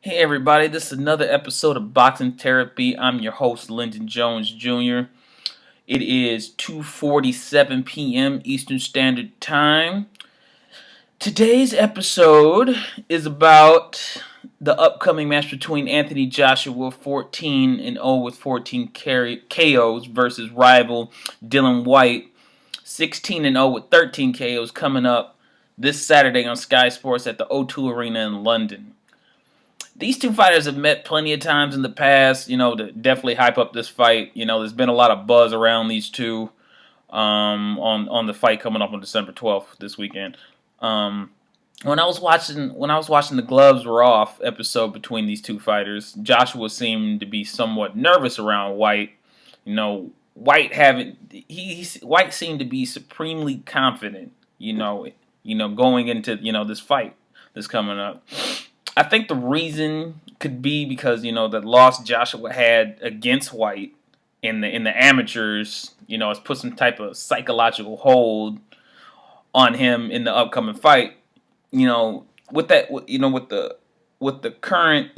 Hey everybody, this is another episode of Boxing Therapy. I'm your host, Lyndon Jones Jr. It is 2:47 p.m. Eastern Standard Time. Today's episode is about the upcoming match between Anthony Joshua, 14-0 with 14 KOs, versus rival Dillian Whyte, 16-0 with 13 KOs, coming up this Saturday on Sky Sports at the O2 Arena in London. These two fighters have met plenty of times in the past, to definitely hype up this fight. There's been a lot of buzz around these two on the fight coming up on December 12th this weekend. When I was watching the Gloves Were Off episode between these two fighters, Joshua seemed to be somewhat nervous around Whyte. Whyte seemed to be supremely confident. Going into this fight that's coming up. I think the reason could be because the loss Joshua had against Whyte in the amateurs, has put some type of psychological hold on him in the upcoming fight. With the current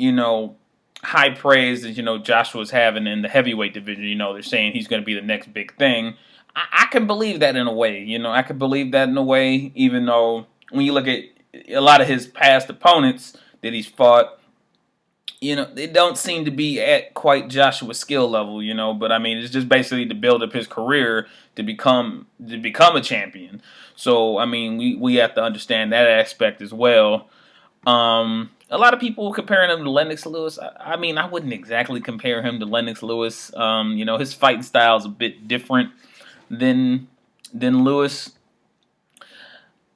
high praise that Joshua's having in the heavyweight division, they're saying he's going to be the next big thing. I can believe that in a way. I can believe that in a way, even though when you look at a lot of his past opponents that he's fought, they don't seem to be at quite Joshua's skill level, but I mean, it's just basically to build up his career to become a champion. So, I mean, we have to understand that aspect as well. A lot of people comparing him to Lennox Lewis. I mean, I wouldn't exactly compare him to Lennox Lewis. His fighting style is a bit different than Lewis.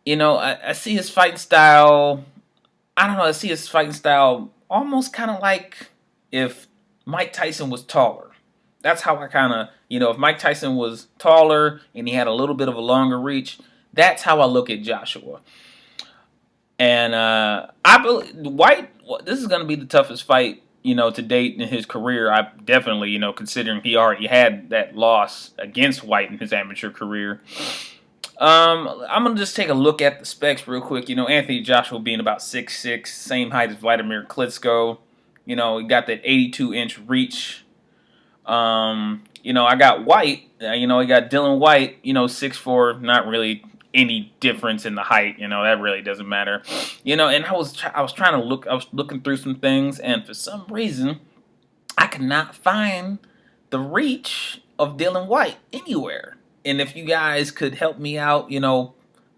I see his fighting style. I don't know. I see his fighting style almost kind of like if Mike Tyson was taller. That's how I kind of, if Mike Tyson was taller and he had a little bit of a longer reach, that's how I look at Joshua. And I believe Whyte, this is going to be the toughest fight, to date in his career. I definitely, considering he already had that loss against Whyte in his amateur career. I'm going to just take a look at the specs real quick. Anthony Joshua being about 6'6", same height as Vladimir Klitschko. He got that 82-inch reach. I got Whyte. He got Dillain Whyte, 6'4", not really any difference in the height. That really doesn't matter. And I was trying to look, I was looking through some things, and for some reason, I could not find the reach of Dillain Whyte anywhere. And if you guys could help me out,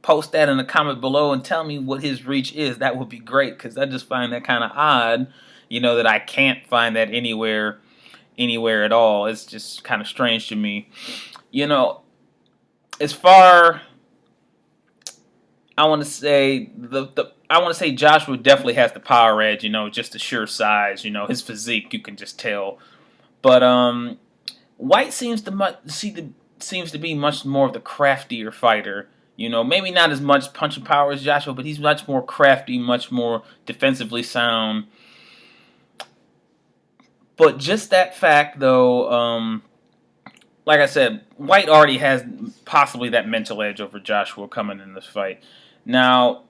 post that in the comment below and tell me what his reach is, that would be great, because I just find that kind of odd, that I can't find that anywhere at all. It's just kind of strange to me. As far, I want to say Joshua definitely has the power edge, just the sheer size, his physique, you can just tell. But Whyte seems to be much more of the craftier fighter. Maybe not as much punching power as Joshua, but he's much more crafty, much more defensively sound. But just that fact, though, like I said, Whyte already has possibly that mental edge over Joshua coming in this fight. Now,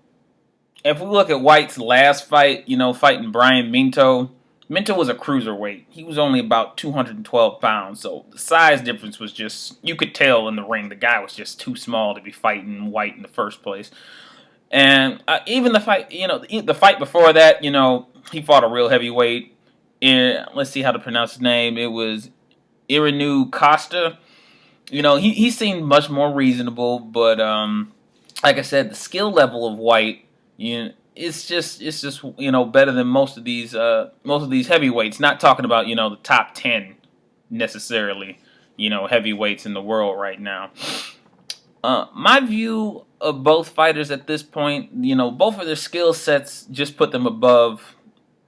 if we look at Whyte's last fight, fighting Brian Minto, Minto was a cruiserweight. He was only about 212 pounds, so the size difference was just, you could tell in the ring, the guy was just too small to be fighting Whyte in the first place. And even the fight, the fight before that, he fought a real heavyweight. Let's see how to pronounce his name. It was Irinu Costa. He seemed much more reasonable, but like I said, the skill level of Whyte, it's just better than most of these heavyweights. Not talking about the top 10 necessarily, heavyweights in the world right now. My view of both fighters at this point, both of their skill sets just put them above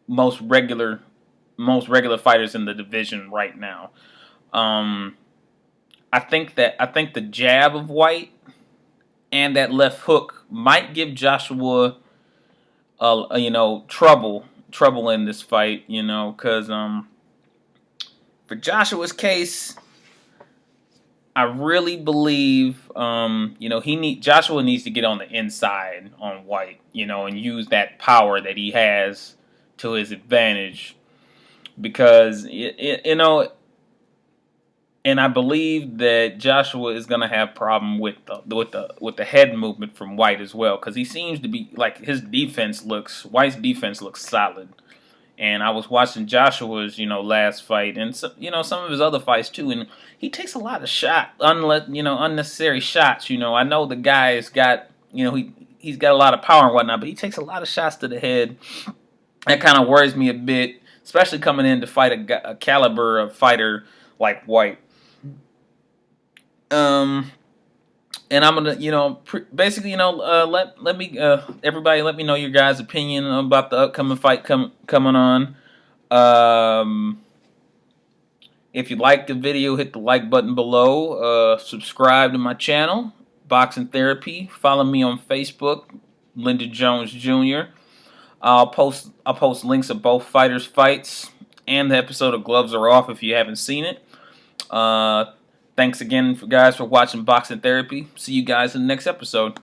most regular fighters in the division right now. I think the jab of Whyte and that left hook might give Joshua trouble in this fight, because for Joshua's case, I really believe Joshua needs to get on the inside on Whyte, and use that power that he has, to his advantage because you know, and I believe that Joshua is gonna have problem with the head movement from Whyte as well because he seems to be like his Whyte's defense looks solid. And I was watching Joshua's, last fight, and some of his other fights too, and he takes a lot of unnecessary shots. I know the guy's got, he's got a lot of power and whatnot, but he takes a lot of shots to the head. That kind of worries me a bit, especially coming in to fight a caliber of fighter like Whyte. And I'm gonna, basically, let me, everybody, let me know your guys' opinion about the upcoming fight coming on. If you like the video, hit the like button below. Subscribe to my channel, Boxing Therapy. Follow me on Facebook, Linda Jones Jr. I'll post links of both fighters' fights and the episode of Gloves Are Off if you haven't seen it. Thanks again, guys, for watching Boxing Therapy. See you guys in the next episode.